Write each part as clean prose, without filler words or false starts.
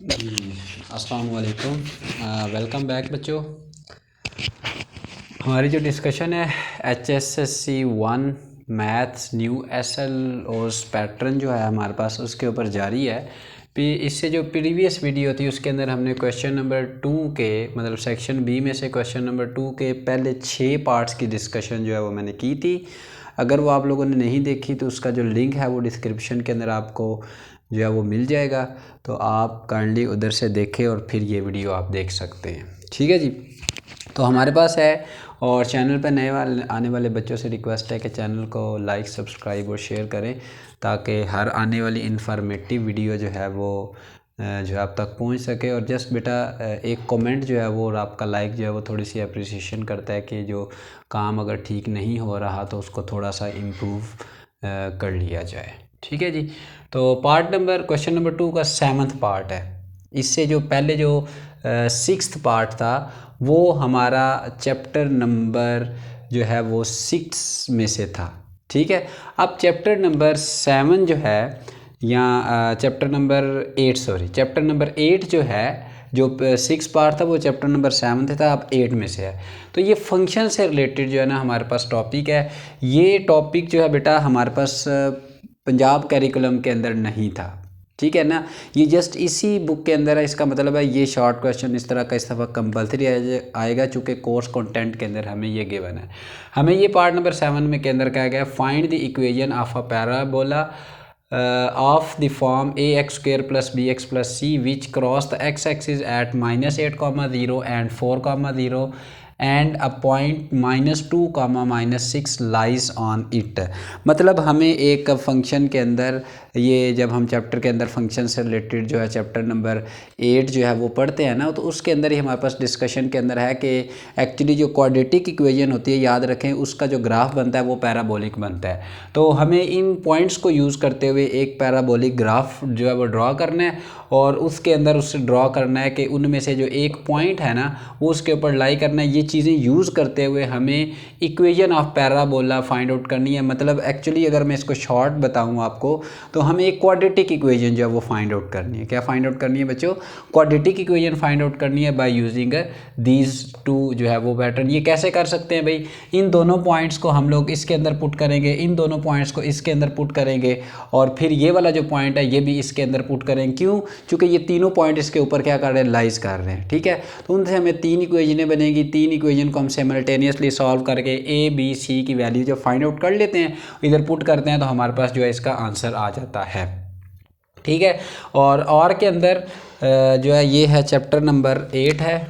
अस्सलाम वालेकुम। Welcome back बच्चों। हमारी जो डिस्कशन है HSSC 1 मैथ्स न्यू SL और पैटर्न जो है हमारे पास उसके ऊपर जारी है। इससे जो प्रीवियस वीडियो थी उसके अंदर हमने क्वेश्चन नंबर 2 के मतलब सेक्शन बी में से क्वेश्चन नंबर 2 के पहले 6 पार्ट्स की डिस्कशन जो है वो मैंने की थी। अगर वो आप लोगों ने नहीं देखी तो उसका जो लिंक है वो डिस्क्रिप्शन के अंदर आपको जो है वो मिल जाएगा, तो आप काइंडली उधर से देखें और फिर ये वीडियो आप देख सकते हैं। ठीक है जी। तो हमारे पास है और चैनल पर नए आने वाले बच्चों से रिक्वेस्ट है कि चैनल को लाइक सब्सक्राइब और शेयर करें ताकि हर आने वाली इन्फॉर्मेटिव वीडियो जो है वो जो आप तक पहुंच सके। और जस्ट बेटा एक कमेंट जो है वो और आपका लाइक जो है वो थोड़ी सी अप्रिसिएशन करता है कि जो काम अगर ठीक नहीं हो रहा तो उसको थोड़ा सा इम्प्रूव कर लिया जाए। ठीक है जी। तो पार्ट नंबर क्वेश्चन नंबर 2 का 7th पार्ट है। इससे जो पहले जो 6th पार्ट था वो हमारा चैप्टर नंबर जो है वो 6 में से था। ठीक है। अब चैप्टर नंबर 7 जो है या चैप्टर नंबर 8 जो है जो 6 पार्ट था वो चैप्टर नंबर 7 था, अब 8 में से है। तो ये फंक्शन से रिलेटेड जो है ना हमारे पास टॉपिक है। ये टॉपिक जो है बेटा हमारे पास पंजाब करिकुलम के अंदर नहीं था। ठीक है ना, ये जस्ट इसी बुक के अंदर है। इसका मतलब है ये शॉर्ट क्वेश्चन इस तरह का इस दफ़ा कंपलसरी आएगा चूँकि कोर्स कंटेंट के अंदर हमें ये गिवन है। हमें ये पार्ट नंबर 7 में के अंदर कहा गया find the equation of a parabola of the form ax² plus bx plus c which cross the x-axis at -8, 0 and 4, 0 and a point -2, -6 lies on it. मतलब हमें एक फंक्शन के अंदर ये जब हम चैप्टर के अंदर फंक्शन से रिलेटेड जो है चैप्टर नंबर 8 जो है वो पढ़ते हैं ना, तो उसके अंदर ही हमारे पास डिस्कशन के अंदर है कि एक्चुअली जो क्वाड्रेटिक इक्वेशन होती है याद रखें उसका जो ग्राफ बनता है वो पैराबोलिक बनता है। तो हमें इन पॉइंट्स को यूज़ करते हुए एक पैराबोलिक ग्राफ जो है वो ड्रॉ करना है और उसके अंदर उससे ड्रॉ करना है कि उनमें से जो एक पॉइंट है ना वो उसके ऊपर लाई करना है। ये चीज़ें यूज़ करते हुए हमें equation of parabola find out करनी है। मतलब एक्चुअली अगर मैं इसको शॉर्ट बताऊँ आपको तो हमें एक क्वाड्रेटिक इक्वेशन जो है वो फाइंड आउट करनी है। क्या फाइंड आउट करनी है बच्चों? क्वाड्रेटिक इक्वेशन फाइंड आउट करनी है बाय यूजिंग दीज टू जो है वो पैटर्न। ये कैसे कर सकते हैं भाई? इन दोनों पॉइंट्स को हम लोग इसके अंदर पुट करेंगे, इन दोनों पॉइंट्स को इसके अंदर पुट करेंगे और फिर ये वाला जो पॉइंट है ये भी इसके अंदर पुट करेंगे। क्यों? क्योंकि ये तीनों पॉइंट इसके ऊपर क्या कर रहे हैं? लाइज कर रहे हैं। ठीक है। तो उनसे हमें 3 इक्वेशनें बनेगी। 3 इक्वेशन को हम सिमल्टेनियसली सॉल्व करके ए बी सी की वैल्यू जो फाइंड आउट कर लेते हैं इधर पुट करते हैं तो हमारे पास जो है इसका आंसर आ जाता है। ठीक है। और के अंदर जो है ये है चैप्टर नंबर 8 है।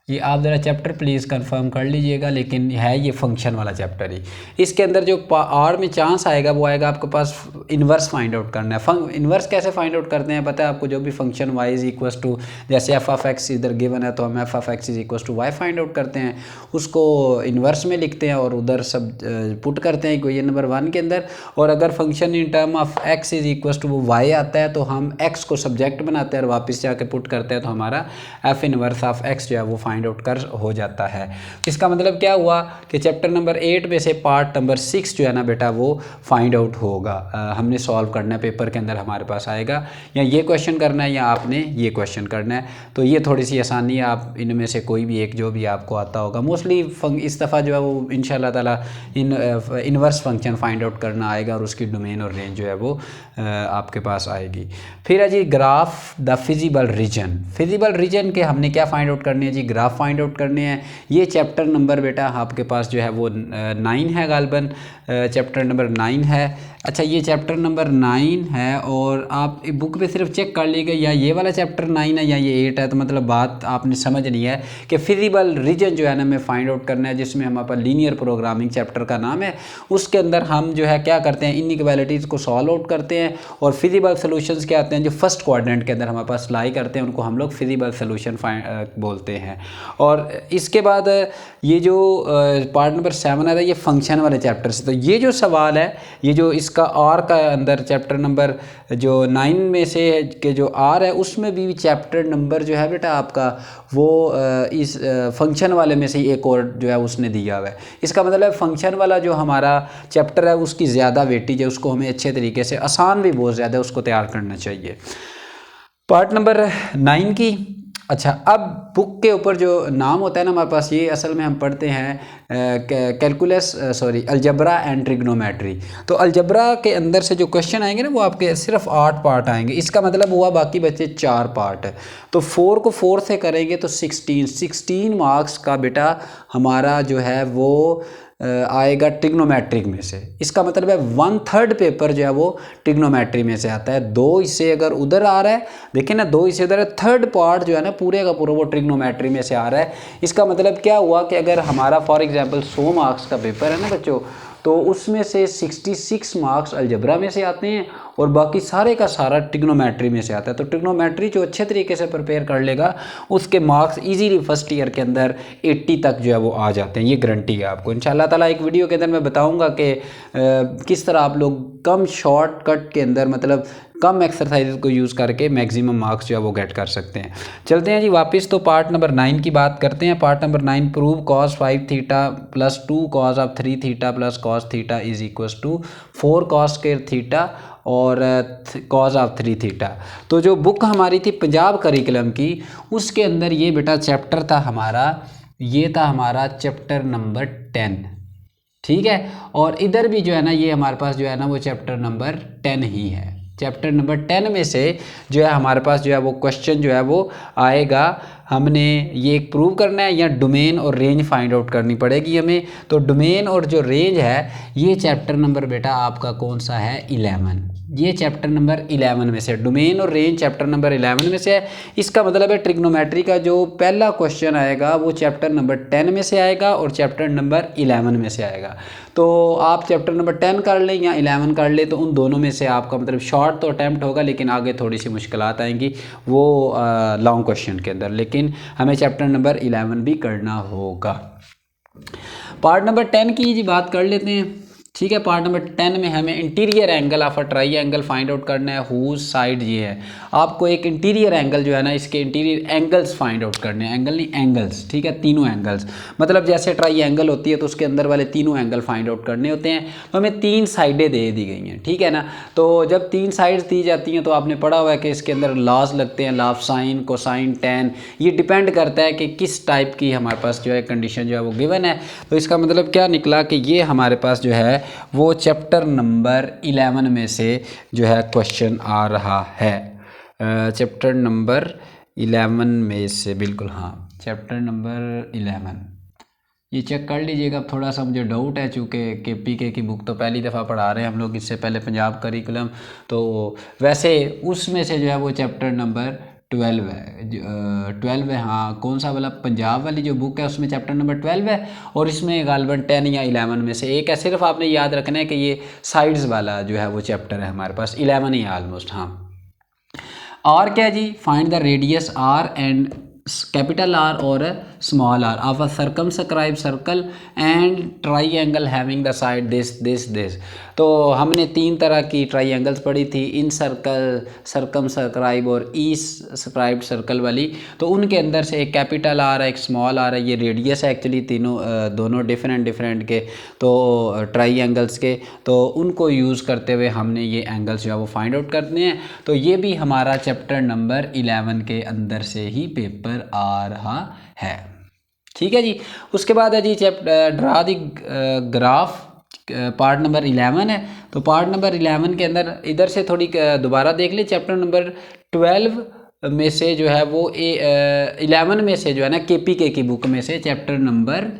ये आप ज़रा चैप्टर प्लीज़ कंफर्म कर लीजिएगा, लेकिन है ये फंक्शन वाला चैप्टर ही। इसके अंदर जो आर में चांस आएगा वो आएगा आपके पास इन्वर्स फाइंड आउट करना है। इन्वर्स कैसे फाइंड आउट करते हैं पता है आपको? जो भी function y is equals to, जैसे f(x) इधर गिवन है तो हम f(x) is equals to y find out करते हैं, उसको इन्वर्स में लिखते हैं और उधर सब पुट करते हैं इक्वेशन नंबर 1 के अंदर। और अगर function in term of x is equals to y आता है तो हम x को सब्जेक्ट बनाते हैं और वापस जाके पुट करते हैं तो हमारा f इन्वर्स ऑफ x जो है वो फाइंड आउट कर हो जाता है। इसका मतलब क्या हुआ कि चैप्टर नंबर 8 में से पार्ट नंबर 6 जो है ना बेटा वो फाइंड आउट होगा। हमने सॉल्व करना है, पेपर के अंदर हमारे पास आएगा या ये क्वेश्चन करना है या आपने ये क्वेश्चन करना है। तो ये थोड़ी सी आसानी है, आप इनमें से कोई भी एक जो भी आपको आता होगा। मोस्टली इस दफ़ा जो है वो इंशाल्लाह ताला इनवर्स फंक्शन फाइंड आउट करना आएगा और उसकी डोमेन और रेंज जो है वो आपके पास आएगी। फिर है जी graph the feasible region. Feasible region के हमने क्या फाइंड आउट करने हैं जी? ग्राफ फाइंड आउट करने हैं। ये चैप्टर नंबर बेटा आपके पास जो है वो 9 है, गालबन चैप्टर नंबर 9 है। अच्छा ये चैप्टर नंबर 9 है और आप बुक पे सिर्फ चेक कर लीजिए या ये वाला चैप्टर 9 है या ये 8 है। तो मतलब बात आपने समझनी है कि फिजिबल रीजन जो है ना हमें फाइंड आउट करना है, जिसमें हमारे पास लीनियर प्रोग्रामिंग चैप्टर का नाम है। उसके अंदर हम जो है क्या करते हैं, इनइक्वालिटीज़ को सॉल्व आउट करते हैं और फिजिबल सोल्यूशंस क्या आते हैं जो फर्स्ट क्वाड्रेंट के अंदर हमारे पास लाई करते हैं उनको हम लोग फिजिबल सोल्यूशन बोलते हैं। और इसके बाद ये जो पार्ट नंबर 7 आता है ये फंक्शन वाले चैप्टर से। तो ये जो सवाल है ये जो इसका आर का अंदर चैप्टर नंबर जो 9 में से के जो आर है उसमें भी चैप्टर नंबर जो है बेटा आपका वो इस फंक्शन वाले में से एक और जो है उसने दिया हुआ है। इसका मतलब फंक्शन वाला जो हमारा चैप्टर है उसकी ज़्यादा वेटेज है, उसको हमें अच्छे तरीके से, आसान भी बहुत ज़्यादा है, उसको तैयार करना चाहिए। पार्ट नंबर 9 की। अच्छा, अब बुक के ऊपर जो नाम होता है ना हमारे पास, ये असल में हम पढ़ते हैं कैलकुलस अलजबरा एंड ट्रिग्नोमेट्री। तो अलजबरा के अंदर से जो क्वेश्चन आएंगे ना वो आपके सिर्फ 8 पार्ट आएंगे। इसका मतलब हुआ बाकी बचे 4 पार्ट। तो 4 को 4 से करेंगे तो 16 मार्क्स का बेटा हमारा जो है वो आएगा ट्रिग्नोमेट्रिक में से। इसका मतलब है 1/3 पेपर जो है वो ट्रिग्नोमेट्री में से आता है। 2 हिस्से अगर उधर आ रहा है, देखिए ना 2 हिस्से उधर है, थर्ड पार्ट जो है ना पूरे का पूरा वो ट्रिग्नोमेट्री में से आ रहा है। इसका मतलब क्या हुआ कि अगर हमारा फॉर एग्जांपल 100 मार्क्स का पेपर है ना बच्चों, तो उसमें से 66 मार्क्स अलजबरा में से आते हैं और बाकी सारे का सारा ट्रिग्नोमेट्री में से आता है। तो ट्रिग्नोमेट्री जो अच्छे तरीके से प्रिपेयर कर लेगा उसके मार्क्स इजीली फर्स्ट ईयर के अंदर 80 तक जो है वो आ जाते हैं। ये गारंटी है आपको। इंशाल्लाह ताला एक वीडियो के अंदर मैं बताऊंगा कि किस तरह आप लोग कम शॉर्टकट के अंदर मतलब कम एक्सरसाइज को यूज़ करके मैक्सिमम मार्क्स जो है वो गेट कर सकते हैं। चलते हैं जी वापस, तो पार्ट नंबर 9 की बात करते हैं। Part number 9, prove cos 5 theta plus 2 cos of 3 theta plus cos theta is equal to 4 cos square theta और cos ऑफ 3 थीटा। तो जो बुक हमारी थी पंजाब करिकुलम की, उसके अंदर ये बेटा चैप्टर था हमारा, ये था हमारा चैप्टर नंबर 10, ठीक है। और इधर भी जो है ना ये हमारे पास जो है ना वो चैप्टर नंबर 10 ही है। चैप्टर नंबर 10 में से जो है हमारे पास जो है वो क्वेश्चन जो है वो आएगा। हमने ये प्रूव करना है या डोमेन और रेंज फाइंड आउट करनी पड़ेगी हमें। तो डोमेन और जो रेंज है ये चैप्टर नंबर बेटा आपका कौन सा है, 11। ये चैप्टर नंबर 11 में से, डोमेन और रेंज चैप्टर नंबर 11 में से है। इसका मतलब है ट्रिग्नोमेट्री का जो पहला क्वेश्चन आएगा वो चैप्टर नंबर 10 में से आएगा और चैप्टर नंबर 11 में से आएगा। तो आप चैप्टर नंबर 10 कर लें या 11 कर लें, तो उन दोनों में से आपका मतलब शॉर्ट तो अटैम्प्ट होगा, लेकिन आगे थोड़ी सी मुश्किलात आएंगी वो लॉन्ग क्वेश्चन के अंदर, लेकिन हमें चैप्टर नंबर 11 भी करना होगा। पार्ट नंबर 10 की जी बात कर लेते हैं, ठीक है। पार्ट नंबर 10 में हमें interior angle of a triangle find out करना है। हुज साइड ये है, आपको एक इंटीरियर एंगल जो है ना इसके इंटीरियर एंगल्स फाइंड आउट करने हैं, एंगल नहीं एंगल्स, ठीक है। तीनों एंगल्स, मतलब जैसे ट्राइंगल होती है तो उसके अंदर वाले तीनों एंगल फाइंड आउट करने होते हैं। तो हमें 3 साइडें दे दी गई हैं, ठीक है ना। तो जब 3 साइड्स दी जाती हैं तो आपने पढ़ा हुआ है कि इसके अंदर लॉज लगते हैं, law of sine, cosine, tan. ये डिपेंड करता है कि किस टाइप की हमारे पास जो है कंडीशन जो है वो गिवन है। तो इसका मतलब क्या निकला कि ये हमारे पास जो है वो चैप्टर नंबर 11 में से जो है क्वेश्चन आ रहा है। चैप्टर नंबर 11 में से, बिल्कुल हाँ, चैप्टर नंबर 11 ये चेक कर लीजिएगा। अब थोड़ा सा मुझे डाउट है चूँकि KPK की बुक तो पहली दफ़ा पढ़ा रहे हैं हम लोग, इससे पहले पंजाब करिकुलम, तो वैसे उसमें से जो है वो चैप्टर नंबर 12 है, 12 है हाँ। कौन सा वाला, पंजाब वाली जो बुक है उसमें चैप्टर नंबर 12 है और इसमें गालबन 10 या 11 में से एक है। सिर्फ आपने याद रखना है कि ये साइड्स वाला जो है वो चैप्टर है हमारे पास, 11 ही है ऑलमोस्ट। हाँ, और क्या जी, find the radius R and capital R और small R of a circumscribed circle and triangle having the side this. तो हमने 3 तरह की ट्राइंगल्स पढ़ी थी, इन सर्कल, सर्कमस्क्राइब और ई स्क्राइब्ड सर्कल वाली। तो उनके अंदर से एक कैपिटल आर है, एक स्मॉल आर है, ये रेडियस है एक्चुअली तीनों दोनों डिफरेंट के तो ट्राइंगल्स के। तो उनको यूज़ करते हुए हमने ये एंगल्स जो है वो फाइंड आउट करने हैं। तो ये भी हमारा चैप्टर नंबर 11 के अंदर से ही पेपर आ रहा है, ठीक है जी। उसके बाद है जी chapter draw the graph, part number 11 है। तो पार्ट नंबर 11 के अंदर इधर से थोड़ी दोबारा देख ले, चैप्टर नंबर 12 में से जो है वो 11 में से जो है ना KPK की बुक में से चैप्टर नंबर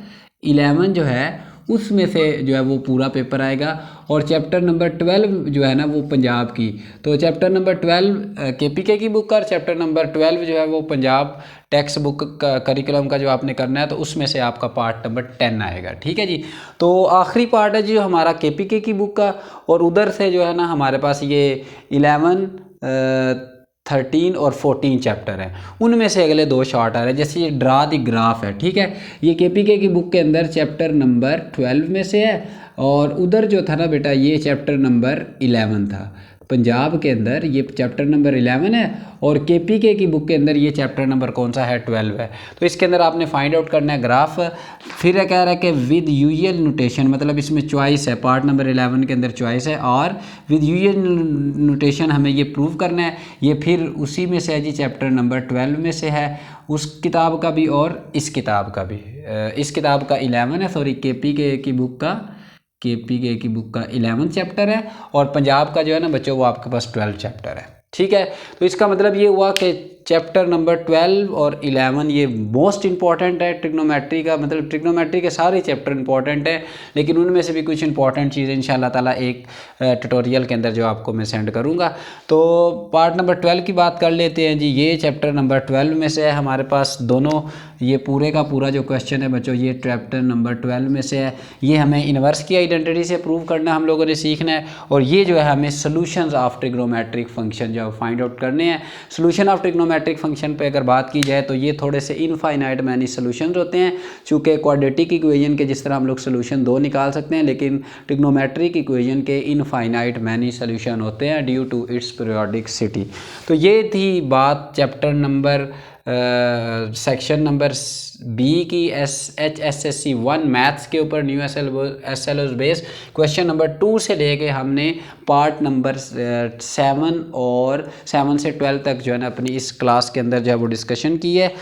11 जो है उसमें से जो है वो पूरा पेपर आएगा। और चैप्टर नंबर 12 जो है ना वो पंजाब की, तो चैप्टर नंबर 12 KPK की बुक का और चैप्टर नंबर 12 जो है वो पंजाब टेक्स्ट बुक का करिकुलम का जो आपने करना है, तो उसमें से आपका पार्ट नंबर 10 आएगा, ठीक है जी। तो आखिरी पार्ट है जो हमारा KPK की बुक का, और उधर से जो है ना हमारे पास ये 11, 13 और 14 चैप्टर हैं, उनमें से अगले 2 शॉर्ट आ रहे हैं। जैसे ये ड्रा द ग्राफ है, ठीक है, ये KPK की बुक के अंदर चैप्टर नंबर 12 में से है और उधर जो था ना बेटा ये चैप्टर नंबर 11 था। पंजाब के अंदर ये चैप्टर नंबर 11 है और KPK की बुक के अंदर ये चैप्टर नंबर कौन सा है, 12 है। तो इसके अंदर आपने फाइंड आउट करना है ग्राफ। फिर है कह रहा है कि विद यूएल नोटेशन, मतलब इसमें चॉइस है, पार्ट नंबर 11 के अंदर चॉइस है और विद यूएल नोटेशन हमें ये प्रूव करना है। ये फिर उसी में से है जी, चैप्टर नंबर 12 में से है, उस किताब का भी और इस किताब का भी। इस किताब का 11 है, सॉरी KPK की बुक का, KPK की बुक का 11 चैप्टर है और पंजाब का जो है ना बच्चों वो आपके पास 12 चैप्टर है। ठीक है, तो इसका मतलब ये हुआ कि चैप्टर नंबर 12 और 11 ये मोस्ट इंपॉर्टेंट है ट्रिग्नोमेट्री का, मतलब ट्रिग्नोमेट्री के सारे चैप्टर इंपॉर्टेंट है, लेकिन उनमें से भी कुछ इंपॉर्टेंट चीज़ें इंशाल्लाह ताला एक ट्यूटोरियल के अंदर जो आपको मैं सेंड करूँगा। तो पार्ट नंबर 12 की बात कर लेते हैं जी। ये चैप्टर नंबर 12 में से है हमारे पास दोनों, ये पूरे का पूरा जो क्वेश्चन है बच्चों ये चैप्टर नंबर 12 में से है। ये हमें इन्वर्स की आइडेंटिटी से प्रूव करना हम लोगों ने सीखना है और ये जो है हमें सोल्यूशंस ऑफ ट्रिग्नोमेट्रिक फंक्शन जो फाइंड आउट करने हैं। सोल्यूशन ऑफ ट्रिग्नोमेट्रिक फंक्शन पे अगर बात की जाए तो ये थोड़े से इनफाइनाइट मैनी सोल्यूशंस होते हैं, चूँकि क्वाड्रेटिक इक्वेशन के जिस तरह हम लोग सोल्यूशन 2 निकाल सकते हैं, लेकिन ट्रिग्नोमेट्रिक इक्वेशन के इनफाइनाइट मैनी सोल्यूशन होते हैं ड्यू टू इट्स पीरियोडिसिटी। तो ये थी बात chapter number section number B की HSSC 1 मैथ्स के ऊपर new SLOs base question number 2 से लेके हमने पार्ट नंबर 7 और 7 से 12 तक जो है ना अपनी इस क्लास के अंदर जो है वो डिस्कशन की है।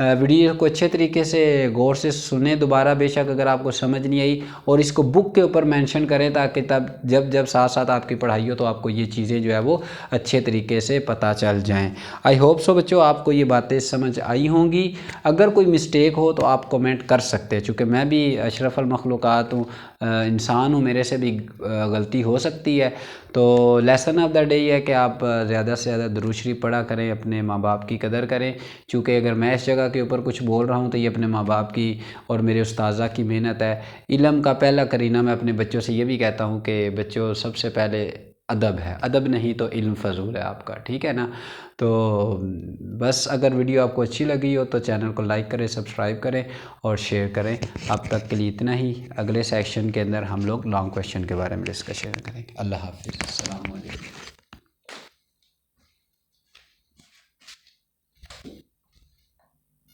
वीडियो को अच्छे तरीके से गौर से सुने दोबारा, बेशक अगर आपको समझ नहीं आई, और इसको बुक के ऊपर मेंशन करें ताकि तब जब साथ साथ आपकी पढ़ाई हो तो आपको ये चीज़ें जो है वो अच्छे तरीके से पता चल जाएं। आई होप सो बच्चों आपको ये बातें समझ आई होंगी। अगर कोई मिस्टेक हो तो आप कमेंट कर सकते हैं, चूँकि मैं भी अशरफुल मखलूक़ात हूँ, इंसान हूँ, मेरे से भी गलती हो सकती है। तो लेसन ऑफ द डे ये है कि आप ज़्यादा से ज़्यादा दुरूद शरीफ पढ़ा करें, अपने माँ बाप की कदर करें, चूँकि अगर मैं इस जगह के ऊपर कुछ बोल रहा हूँ तो ये अपने माँ बाप की और मेरे उस्ताज़ा की मेहनत है। इल्म का पहला करीना मैं अपने बच्चों से ये भी कहता हूँ कि बच्चों सबसे पहले अदब है, अदब नहीं तो इल्म फजूल है आपका, ठीक है ना। तो बस अगर वीडियो आपको अच्छी लगी हो तो चैनल को लाइक करें, सब्सक्राइब करें और शेयर करें। अब तक के लिए इतना ही। अगले सेक्शन के अंदर हम लोग लॉन्ग क्वेश्चन के बारे में डिस्कशन करेंगे। अल्लाह हाफिज़। अस्सलाम वालेकुम।